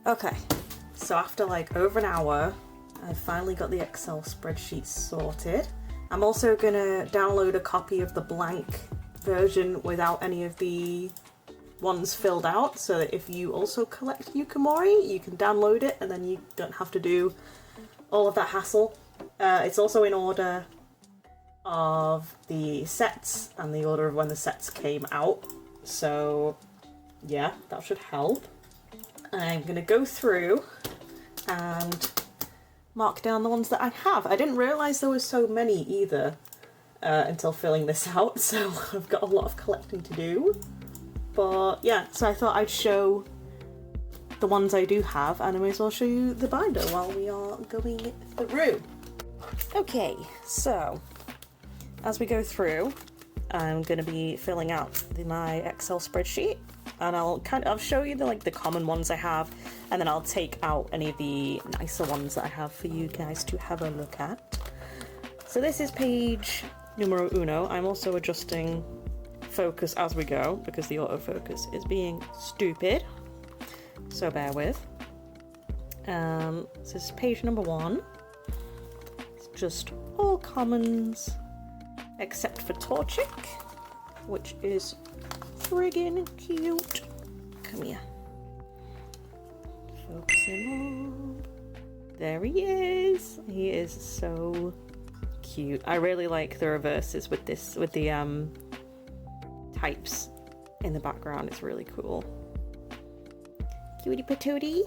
Okay, so after like over an hour, I finally got the Excel spreadsheet sorted. I'm also gonna download a copy of the blank version without any of the ones filled out, so that if you also collect Yuka Morii, you can download it and then you don't have to do all of that hassle. It's also in order of the sets and the order of when the sets came out, so yeah, that should help. I'm gonna go through and mark down the ones that I have. I didn't realise there were so many either until filling this out, so I've got a lot of collecting to do. But yeah, so I thought I'd show the ones I do have, and I may as well show you the binder while we are going through. Okay, so as we go through, I'm going to be filling out my Excel spreadsheet, and I'll show you the common ones I have, and then I'll take out any of the nicer ones that I have for you guys to have a look at. So this is page numero uno. I'm also adjusting focus as we go because the autofocus is being stupid, so bear with. So this is page number 1. It's just all commons except for Torchic, which is friggin' cute. Come here. Focus him on. There he is. He is so cute. I really like the reverses with this, with the types in the background. It's really cool. Cutie patootie.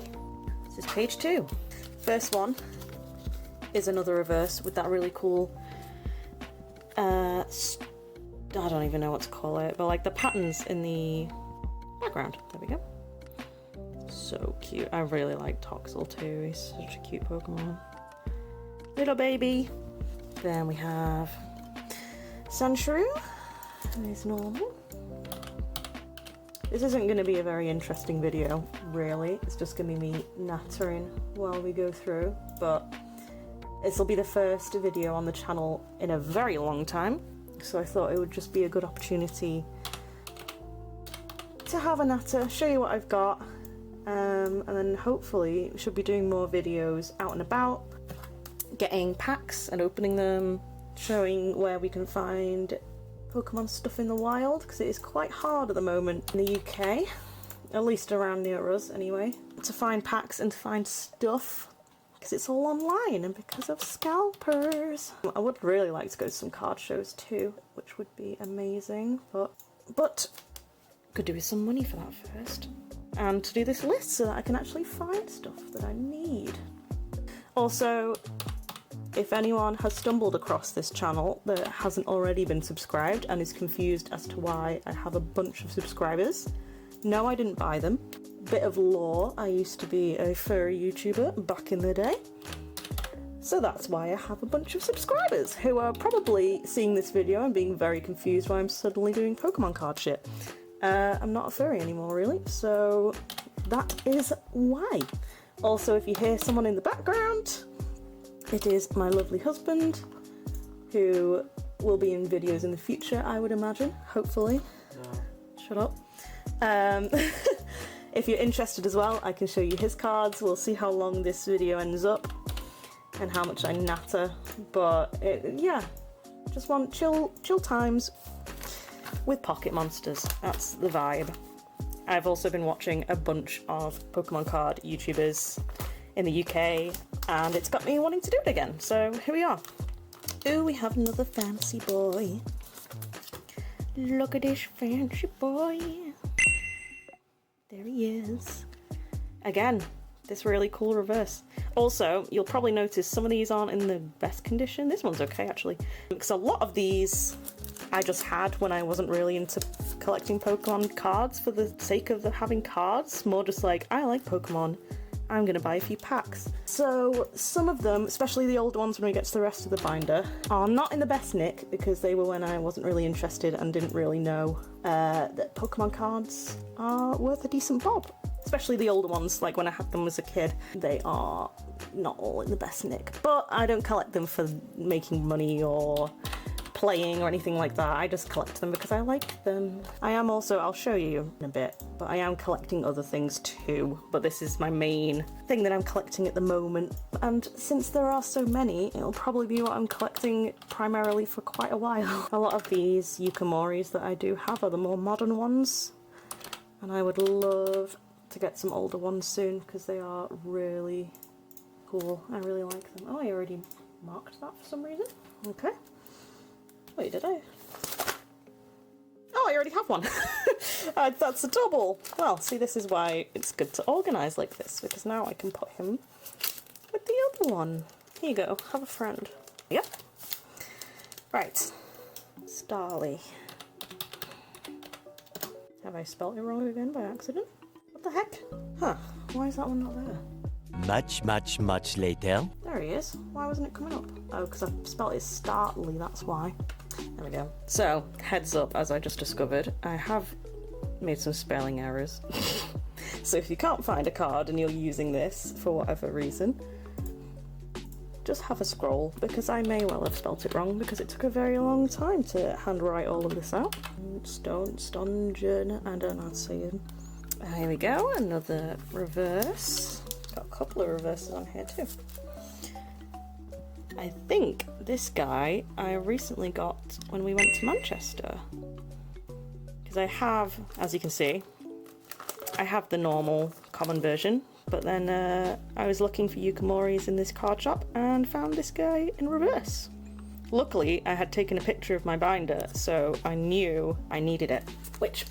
This is page 2. First one is another reverse with that really cool I don't even know what to call it, but like the patterns in the background. There we go. So cute. I really like Toxel too. He's such a cute Pokemon. Little baby. Then we have Sandshrew. He's normal. This isn't going to be a very interesting video, really. It's just going to be me nattering while we go through, but this will be the first video on the channel in a very long time, so I thought it would just be a good opportunity to have a natter, show you what I've got, and then hopefully we should be doing more videos out and about, getting packs and opening them, showing where we can find Pokemon stuff in the wild, because it is quite hard at the moment in the UK, at least around near us anyway, to find packs and to find stuff, because it's all online and because of scalpers. I would really like to go to some card shows too, which would be amazing, but could do with some money for that first, and to do this list so that I can actually find stuff that I need. Also, if anyone has stumbled across this channel that hasn't already been subscribed and is confused as to why I have a bunch of subscribers, no, I didn't buy them. Bit of lore, I used to be a furry YouTuber back in the day, so that's why I have a bunch of subscribers who are probably seeing this video and being very confused why I'm suddenly doing Pokemon card shit. I'm not a furry anymore, really, so that is why. Also, if you hear someone in the background, it is my lovely husband, who will be in videos in the future, I would imagine, hopefully. No. Shut up. If you're interested as well, I can show you his cards. We'll see how long this video ends up and how much I natter. But yeah, just want chill times with Pocket Monsters. That's the vibe. I've also been watching a bunch of Pokemon card YouTubers in the UK, and it's got me wanting to do it again. So here we are. Ooh, we have another fancy boy. Look at this fancy boy. There he is. Again, this really cool reverse. Also, you'll probably notice some of these aren't in the best condition. This one's okay, actually. Because a lot of these I just had when I wasn't really into collecting Pokemon cards for the sake of having cards. More just like, I like Pokemon, I'm gonna buy a few packs. So some of them, especially the older ones when we get to the rest of the binder, are not in the best nick because they were when I wasn't really interested and didn't really know that Pokemon cards are worth a decent bob. Especially the older ones, like when I had them as a kid, they are not all in the best nick. But I don't collect them for making money or playing or anything like that. I just collect them because I like them. I am also, I'll show you in a bit, but I am collecting other things too. But this is my main thing that I'm collecting at the moment. And since there are so many, it'll probably be what I'm collecting primarily for quite a while. A lot of these Yuka Mories that I do have are the more modern ones. And I would love to get some older ones soon because they are really cool. I really like them. Oh, I already marked that for some reason. Okay. Wait, did I? Oh, I already have one. That's a double. Well, see, this is why it's good to organise like this, because now I can put him with the other one. Here you go. Have a friend. Yep. Right. Starly. Have I spelt it wrong again by accident? What the heck? Huh. Why is that one not there? Much later. There he is. Why wasn't it coming up? Oh, because I spelled it Startly, that's why. There we go. So, heads up, as I just discovered, I have made some spelling errors. So if you can't find a card and you're using this for whatever reason, just have a scroll, because I may well have spelt it wrong because it took a very long time to handwrite all of this out. Stongen, I don't know how to say it. Here we go, another reverse. Got a couple of reverses on here too. I think this guy I recently got when we went to Manchester. Because I have, as you can see, I have the normal common version, but then I was looking for Yuka Mories in this card shop and found this guy in reverse. Luckily, I had taken a picture of my binder, so I knew I needed it, which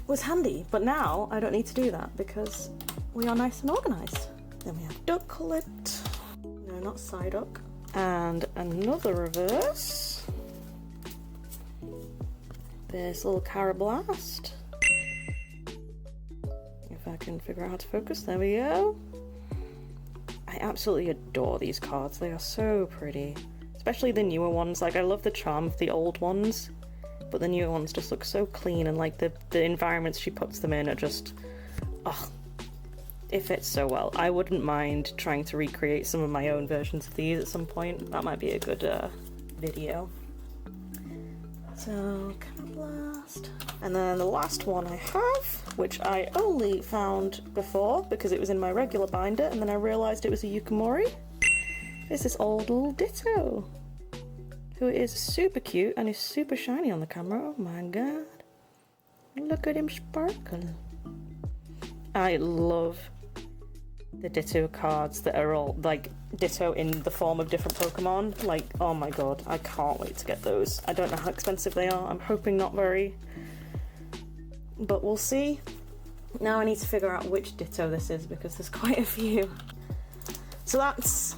was handy, but now I don't need to do that because we are nice and organised. Then we have Ducklet, no, not Psyduck, and another reverse. This little Carablast. If I can figure out how to focus, there we go. I absolutely adore these cards, they are so pretty. Especially the newer ones, like I love the charm of the old ones, but the newer ones just look so clean, and like the environments she puts them in are just, oh, it fits so well. I wouldn't mind trying to recreate some of my own versions of these at some point. That might be a good video. So, Carablast. And then the last one I have, which I only found before because it was in my regular binder, and then I realised it was a Yuka Morii, is this old little Ditto, who is super cute and is super shiny on the camera. Oh my god. Look at him sparkle. I love the Ditto cards that are all like Ditto in the form of different Pokemon. Like, oh my god, I can't wait to get those. I don't know how expensive they are. I'm hoping not very, but we'll see. Now I need to figure out which Ditto this is because there's quite a few. So that's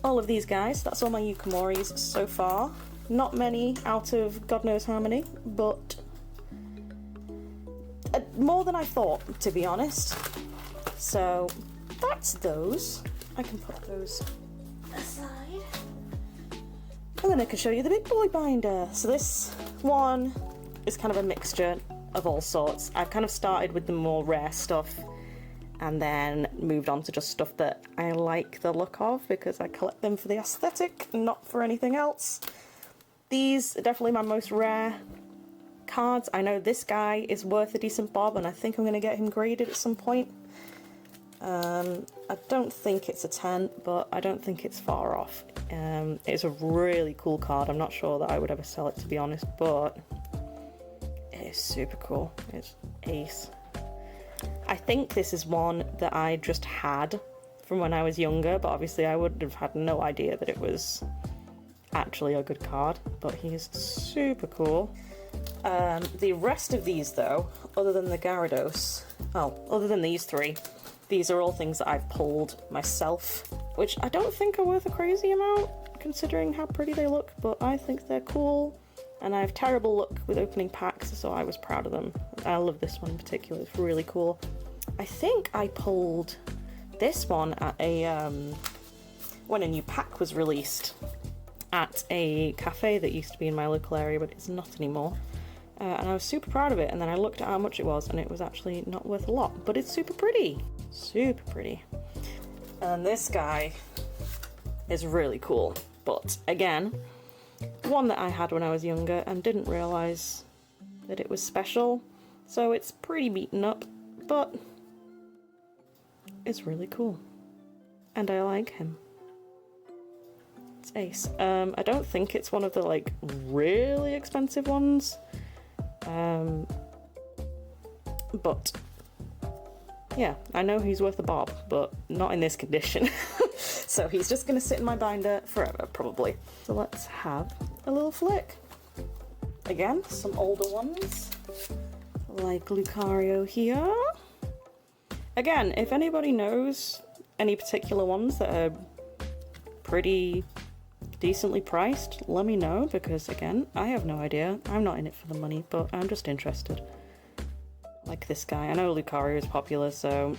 all of these guys. That's all my Yuka Mories so far. Not many out of God knows how many, but more than I thought, to be honest. So that's those. I can put those aside. And then I can show you the big boy binder. So this one is kind of a mixture of all sorts. I've kind of started with the more rare stuff and then moved on to just stuff that I like the look of because I collect them for the aesthetic, not for anything else. These are definitely my most rare cards. I know this guy is worth a decent bob and I think I'm going to get him graded at some point. I don't think it's a 10, but I don't think it's far off. It's a really cool card. I'm not sure that I would ever sell it, to be honest, but it is super cool. It's ace. I think this is one that I just had from when I was younger, but obviously I would have had no idea that it was actually a good card, but he's super cool. The rest of these though, other than the Gyarados, other than these three, these are all things that I've pulled myself, which I don't think are worth a crazy amount, considering how pretty they look, but I think they're cool. And I have terrible luck with opening packs, so I was proud of them. I love this one in particular, it's really cool. I think I pulled this one at a, when a new pack was released, at a cafe that used to be in my local area, but it's not anymore. And I was super proud of it, and then I looked at how much it was, and it was actually not worth a lot, but it's super pretty. Super pretty. And this guy is really cool, but again, one that I had when I was younger and didn't realise that it was special. So it's pretty beaten up, but it's really cool. And I like him. It's ace. I don't think it's one of the like really expensive ones. But yeah, I know he's worth a bob, but not in this condition. So he's just gonna sit in my binder forever, probably. So let's have a little flick. Again, some older ones, like Lucario here. Again, if anybody knows any particular ones that are pretty decently priced, let me know, because again, I have no idea. I'm not in it for the money, but I'm just interested. Like this guy. I know Lucario is popular, so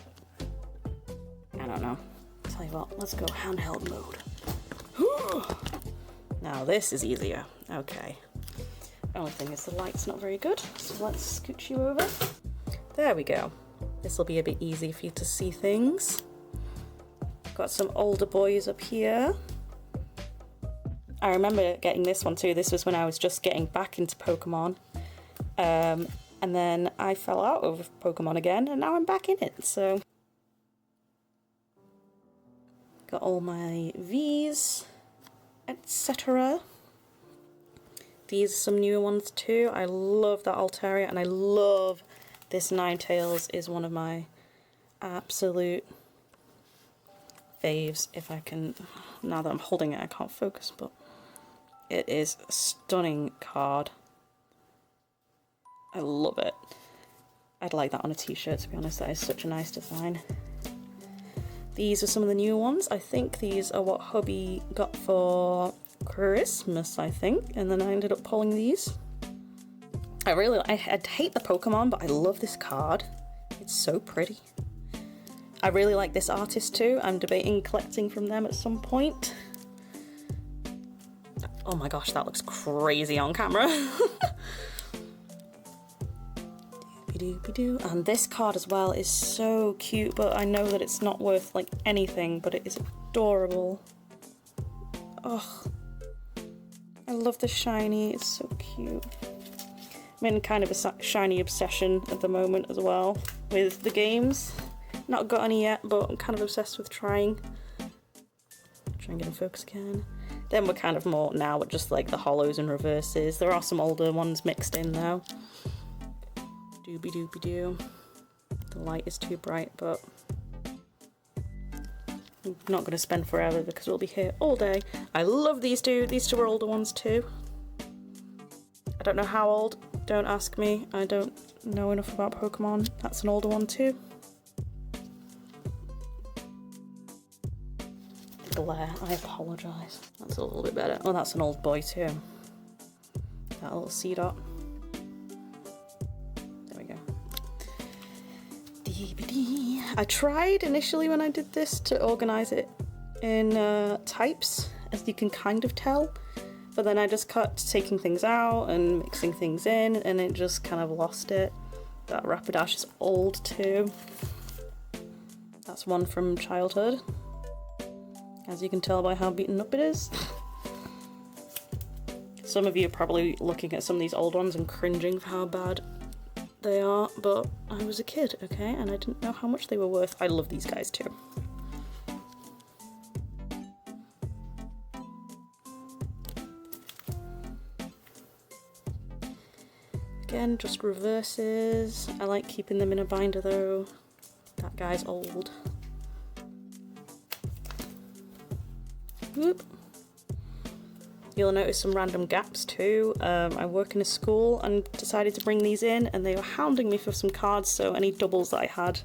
I don't know. Tell you what, let's go handheld mode. Now this is easier. Okay. Only thing is the light's not very good, so let's scooch you over. There we go. This will be a bit easy for you to see things. Got some older boys up here. I remember getting this one too. This was when I was just getting back into Pokemon. And then I fell out of Pokemon again, and now I'm back in it, so. Got all my Vs, etc. These are some newer ones too. I love that Altaria, and I love this Ninetales is one of my absolute faves. If I can, now that I'm holding it, I can't focus, but it is a stunning card. I love it. I'd like that on a t-shirt, to be honest. That is such a nice design. These are some of the newer ones. I think these are what hubby got for Christmas, I think. And then I ended up pulling these. I hate the Pokemon, but I love this card. It's so pretty. I really like this artist too. I'm debating collecting from them at some point. Oh my gosh, that looks crazy on camera. And this card as well is so cute, but I know that it's not worth like anything, but it is adorable. Oh, I love the shiny, it's so cute. I'm in kind of a shiny obsession at the moment as well with the games. Not got any yet, but I'm kind of obsessed with trying. Try and get in focus again. Then we're kind of more now at just like the holos and reverses. There are some older ones mixed in though. Doobie doobie doo. The light is too bright, but I'm not going to spend forever because we'll be here all day. I love these two. These two are older ones too. I don't know how old. Don't ask me. I don't know enough about Pokemon. That's an older one too. Glare. I apologise. That's a little bit better. Oh, that's an old boy too. That little C-dot. I tried initially when I did this to organise it in types, as you can kind of tell, but then I just kept taking things out and mixing things in, and it just kind of lost it. That Rapidash is old too. That's one from childhood, as you can tell by how beaten up it is. Some of you are probably looking at some of these old ones and cringing for how bad they are, but I was a kid, okay, and I didn't know how much they were worth. I love these guys too. Again, just reverses. I like keeping them in a binder though. That guy's old. Whoop. You'll notice some random gaps too. I work in a school and decided to bring these in, and they were hounding me for some cards, so any doubles that I had,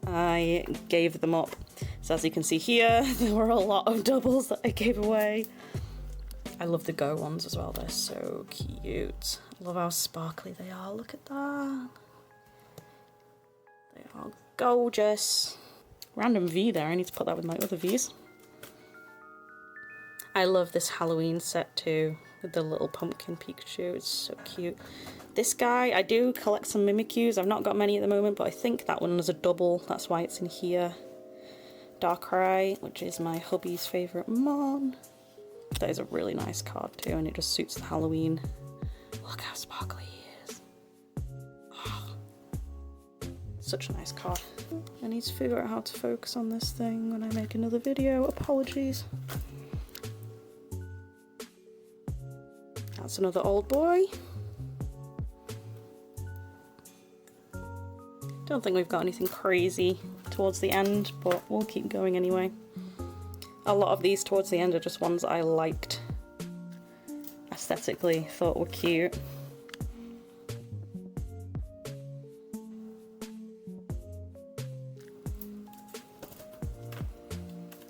I gave them up. So as you can see here, there were a lot of doubles that I gave away. I love the Go ones as well, they're so cute. I love how sparkly they are, look at that. They are gorgeous. Random V there, I need to put that with my other Vs. I love this Halloween set too, with the little pumpkin Pikachu, it's so cute. This guy, I do collect some Mimikyus, I've not got many at the moment, but I think that one was a double, that's why it's in here. Darkrai, which is my hubby's favourite mon. That is a really nice card too, and it just suits the Halloween. Look how sparkly he is. Oh, such a nice card. I need to figure out how to focus on this thing when I make another video. Apologies. That's another old boy. Don't think we've got anything crazy towards the end, but we'll keep going anyway. A lot of these towards the end are just ones I liked aesthetically, thought were cute.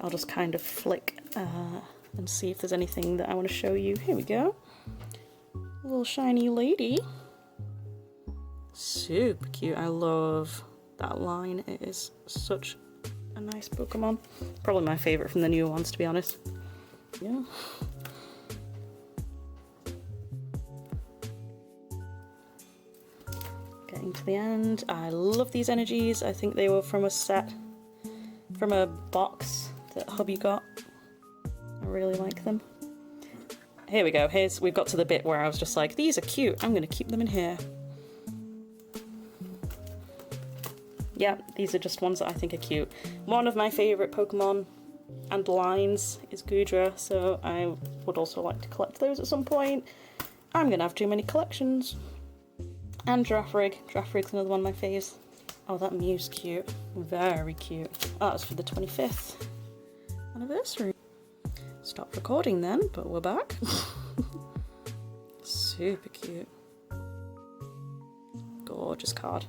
I'll just kind of flick and see if there's anything that I want to show you. Here we go. A little shiny lady. Super cute. I love that line. It is such a nice Pokemon. Probably my favourite from the newer ones, to be honest. Yeah. Getting to the end. I love these energies. I think they were from a set, from a box that hubby got. I really like them. Here we go. We've got to the bit where I was just like, these are cute. I'm going to keep them in here. Yeah, these are just ones that I think are cute. One of my favourite Pokemon and lines is Goodra, so I would also like to collect those at some point. I'm going to have too many collections. And Giraffrig. Giraffrig's another one of my faves. Oh, that Mew's cute. Very cute. Oh, that was for the 25th anniversary. Stopped recording then, but we're back. Super cute. Gorgeous card.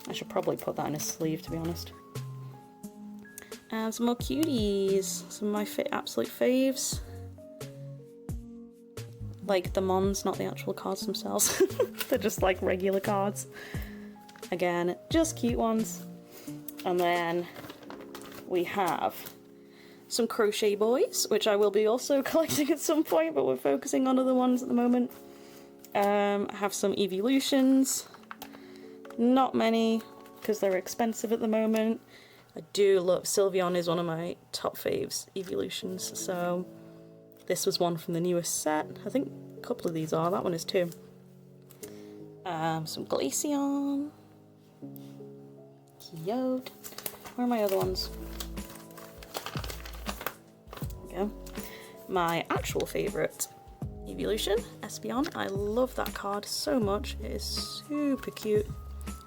I should probably put that in a sleeve, to be honest. And some more cuties. Some of my absolute faves. Like the Mons, not the actual cards themselves. They're just like regular cards. Again, just cute ones. And then we have some Crochet Boys, which I will be also collecting at some point, but we're focusing on other ones at the moment. I have some Evolutions. Not many, because they're expensive at the moment. I do love, Sylveon is one of my top faves, Evolutions, so this was one from the newest set. I think a couple of these are, that one is too. Some Glaceon. Cute. Where are my other ones? There we go. My actual favourite Evolution, Espeon. I love that card so much. It is super cute.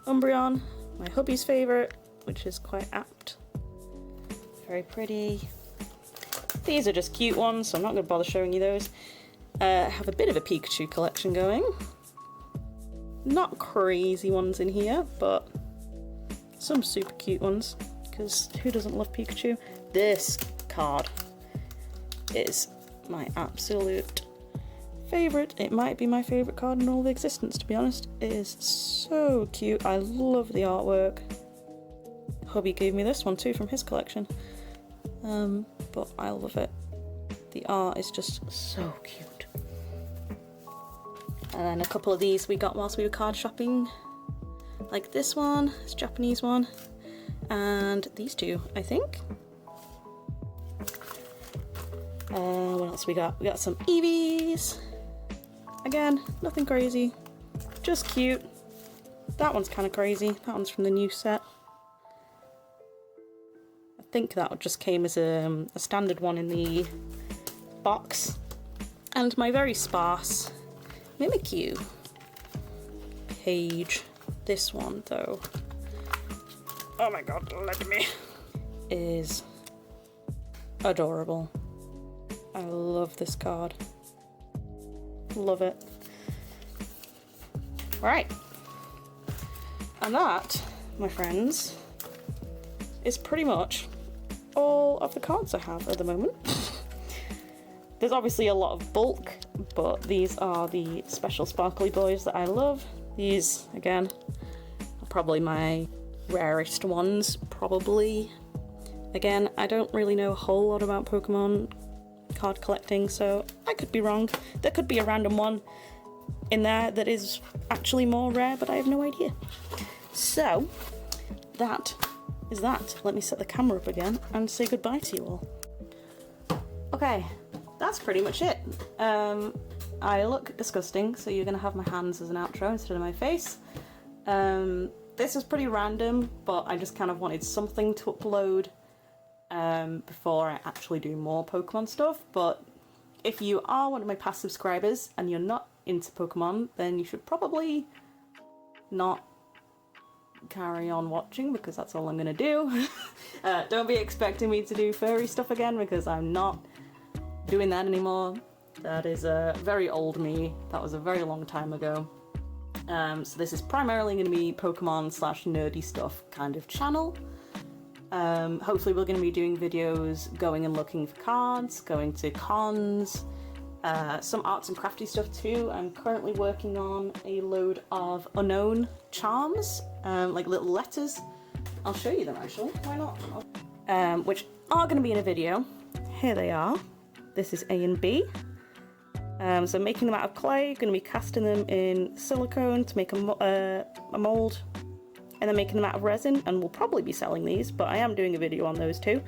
Umbreon, my hubby's favourite, which is quite apt. Very pretty. These are just cute ones, so I'm not going to bother showing you those. I have a bit of a Pikachu collection going. Not crazy ones in here, but some super cute ones, because who doesn't love Pikachu? This card is my absolute favourite. It might be my favourite card in all of existence, to be honest. It is so cute. I love the artwork. Hubby gave me this one too from his collection. But I love it. The art is just so cute. And then a couple of these we got whilst we were card shopping. Like this one, this Japanese one. And these two, I think. What else we got? We got some Eevees. Again, nothing crazy, just cute. That one's kind of crazy. That one's from the new set. I think that just came as a standard one in the box. And my very sparse Mimikyu page. This one, though, oh my god, let me, is adorable. I love this card. Love it. Right. And that, my friends, is pretty much all of the cards I have at the moment. There's obviously a lot of bulk, but these are the special sparkly boys that I love. These, again, are probably my rarest ones, probably. Again, I don't really know a whole lot about Pokemon card collecting, so I could be wrong. There could be a random one in there that is actually more rare, but I have no idea. So that is that. Let me set the camera up again and say goodbye to you all. Okay, that's pretty much it. I look disgusting, so you're gonna have my hands as an outro instead of my face. This is pretty random, but I just kind of wanted something to upload before I actually do more Pokemon stuff. But if you are one of my past subscribers and you're not into Pokemon, then you should probably not carry on watching, because that's all I'm gonna do. Don't be expecting me to do furry stuff again, because I'm not doing that anymore. That is a very old me. That was a very long time ago. So this is primarily going to be Pokemon / nerdy stuff kind of channel. Hopefully we're going to be doing videos going and looking for cards, going to cons, some arts and crafty stuff too. I'm currently working on a load of unknown charms, like little letters. I'll show you them actually, why not? Which are going to be in a video. Here they are. This is A and B. So making them out of clay, going to be casting them in silicone to make a mold, and then making them out of resin, and we'll probably be selling these, but I am doing a video on those too.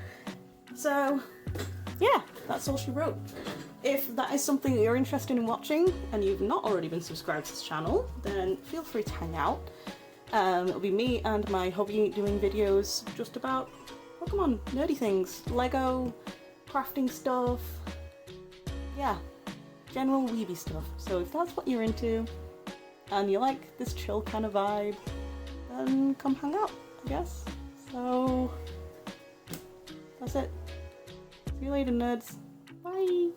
So yeah, that's all she wrote. If that is something that you're interested in watching and you've not already been subscribed to this channel, then feel free to hang out. It'll be me and my hubby doing videos just about Pokemon, nerdy things, Lego, crafting stuff, yeah, general weeby stuff. So if that's what you're into and you like this chill kind of vibe, then come hang out, I guess. So that's it. See you later, nerds. Bye.